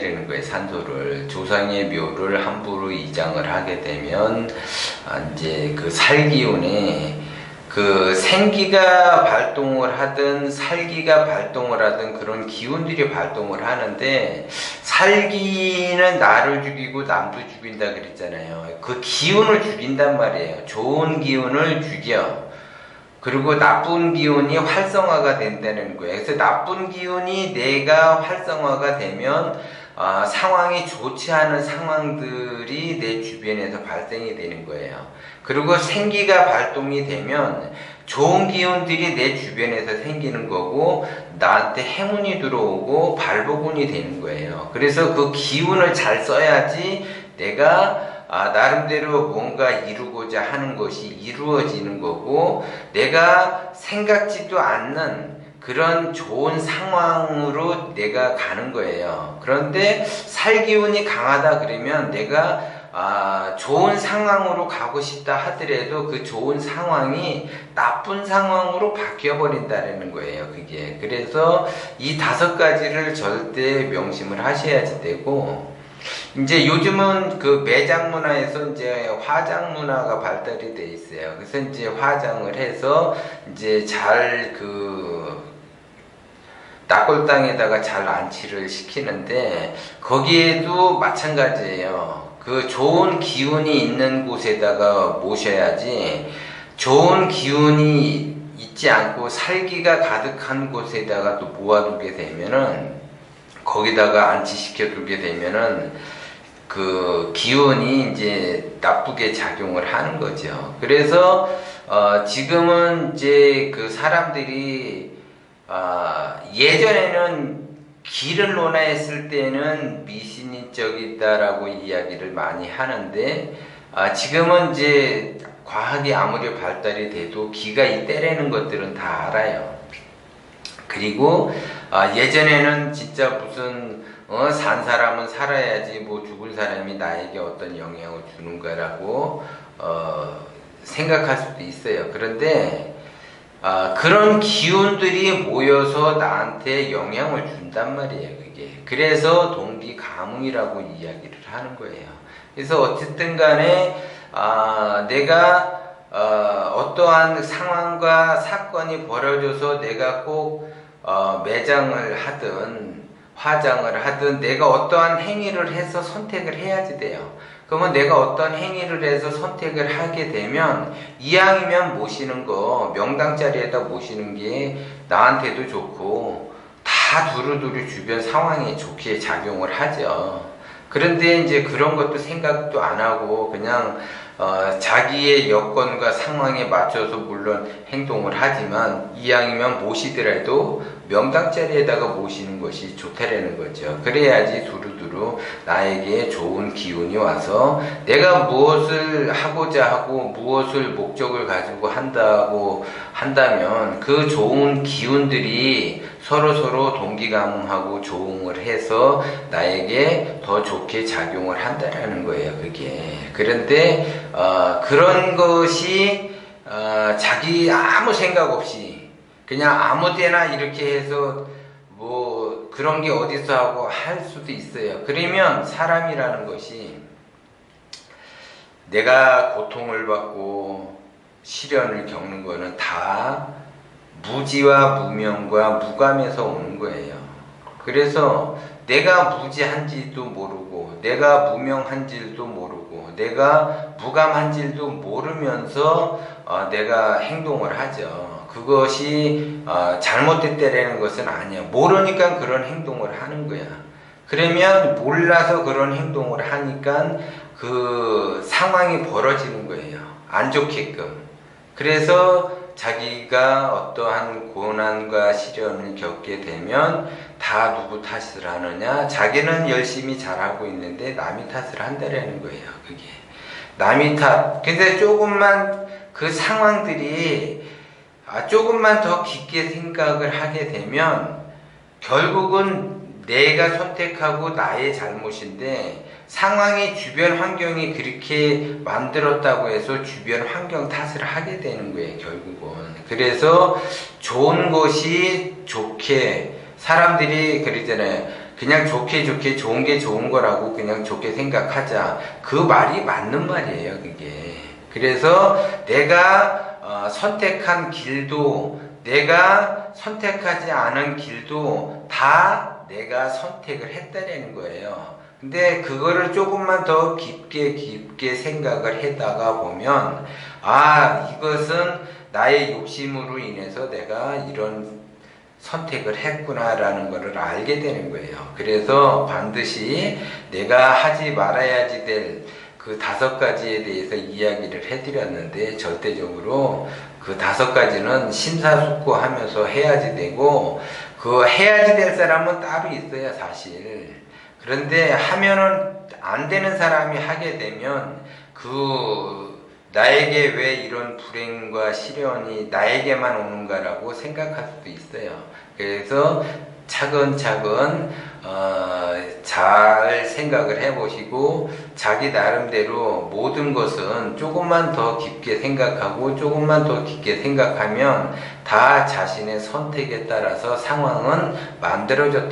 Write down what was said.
되는 거예요. 산소를. 조상의 묘를 함부로 이장을 하게 되면 이제 그 살기운에 그 생기가 발동을 하든 살기가 발동을 하든 그런 기운들이 발동을 하는데, 살기는 나를 죽이고 남도 죽인다 그랬잖아요. 그 기운을 죽인단 말이에요. 좋은 기운을 죽여. 그리고 나쁜 기운이 활성화가 된다는 거예요. 그래서 나쁜 기운이 내가 활성화가 되면 상황이 좋지 않은 상황들이 내 주변에서 발생이 되는 거예요. 그리고 생기가 발동이 되면 좋은 기운들이 내 주변에서 생기는 거고, 나한테 행운이 들어오고 발복운이 되는 거예요. 그래서 그 기운을 잘 써야지 내가 나름대로 뭔가 이루고자 하는 것이 이루어지는 거고, 내가 생각지도 않는 그런 좋은 상황으로 내가 가는 거예요. 그런데 살기운이 강하다 그러면 내가 좋은 상황으로 가고 싶다 하더라도 그 좋은 상황이 나쁜 상황으로 바뀌어 버린다는 거예요. 그게. 그래서 이 5가지를 절대 명심을 하셔야지 되고, 이제 요즘은 그 매장 문화에서 이제 화장 문화가 발달이 돼 있어요. 그래서 이제 화장을 해서 이제 잘 낙골당에다가 잘 안치를 시키는데, 거기에도 마찬가지예요. 그 좋은 기운이 있는 곳에다가 모셔야지, 좋은 기운이 있지 않고 살기가 가득한 곳에다가 또 모아두게 되면은, 거기다가 안치시켜 두게 되면은 그 기운이 이제 나쁘게 작용을 하는 거죠. 그래서 지금은 이제 그 사람들이 예전에는 기를 논하했을 때는 미신인적이다라고 이야기를 많이 하는데, 지금은 이제 과학이 아무리 발달이 돼도 기가 있다라는 것들은 다 알아요. 그리고 예전에는 진짜 무슨 산 사람은 살아야지 뭐 죽을 사람이 나에게 어떤 영향을 주는 거라고 생각할 수도 있어요. 그런데 그런 기운들이 모여서 나한테 영향을 준단 말이에요. 그게. 그래서 동기가뭉이라고 이야기를 하는 거예요. 그래서 어쨌든 간에 내가 어떠한 상황과 사건이 벌어져서 내가 꼭 매장을 하든 화장을 하든 내가 어떠한 행위를 해서 선택을 해야지 돼요. 그러면 내가 어떤 행위를 해서 선택을 하게 되면 이왕이면 모시는 거, 명당 자리에다 모시는 게 나한테도 좋고 다 두루두루 주변 상황에 좋게 작용을 하죠. 그런데 이제 그런 것도 생각도 안 하고 그냥 자기의 여건과 상황에 맞춰서 물론 행동을 하지만 이왕이면 모시더라도 명당 자리에다가 모시는 것이 좋다라는 거죠. 그래야지 두루두루 나에게 좋은 기운이 와서 내가 무엇을 하고자 하고 무엇을 목적을 가지고 한다면 그 좋은 기운들이 서로 동기가뭉하고 조응을 해서 나에게 더 좋게 작용을 한다라는 거예요. 그게. 그런데 그런 것이 자기 아무 생각 없이 그냥 아무데나 이렇게 해서 뭐 그런 게 어디서 하고 할 수도 있어요. 그러면 사람이라는 것이 내가 고통을 받고 시련을 겪는 거는 다 무지와 무명과 무감에서 오는 거예요. 그래서 내가 무지한지도 모르고 내가 무명한지도 모르고 내가 무감한지도 모르면서 내가 행동을 하죠. 그것이 잘못됐다라는 것은 아니야. 모르니까 그런 행동을 하는 거야. 그러면 몰라서 그런 행동을 하니까 그 상황이 벌어지는 거예요. 안 좋게끔. 그래서 자기가 어떠한 고난과 시련을 겪게 되면 다 누구 탓을 하느냐? 자기는 열심히 잘하고 있는데 남이 탓을 한다라는 거예요. 그게. 남이 탓. 근데 조금만 그 상황들이 조금만 더 깊게 생각을 하게 되면 결국은 내가 선택하고 나의 잘못인데 상황이 주변 환경이 그렇게 만들었다고 해서 주변 환경 탓을 하게 되는 거예요. 결국은. 그래서 좋은 것이 좋게 사람들이 그러잖아요. 그냥 좋게 좋은 게 좋은 거라고 그냥 좋게 생각하자. 그 말이 맞는 말이에요, 그게. 그래서 내가 선택한 길도, 내가 선택하지 않은 길도 다 내가 선택을 했다는 거예요. 근데 그거를 조금만 더 깊게 생각을 하다가 보면, 이것은 나의 욕심으로 인해서 내가 이런 선택을 했구나라는 것을 알게 되는 거예요. 그래서 반드시 내가 하지 말아야지 될 그 5가지에 대해서 이야기를 해드렸는데, 절대적으로 그 5가지는 심사숙고하면서 해야지 되고, 그 해야지 될 사람은 따로 있어요, 사실. 그런데 하면은 안 되는 사람이 하게 되면 나에게 왜 이런 불행과 시련이 나에게만 오는가라고 생각할 수도 있어요. 그래서 차근차근 잘 생각을 해보시고, 자기 나름대로 모든 것은 조금만 더 깊게 생각하고 조금만 더 깊게 생각하면 다 자신의 선택에 따라서 상황은 만들어졌다.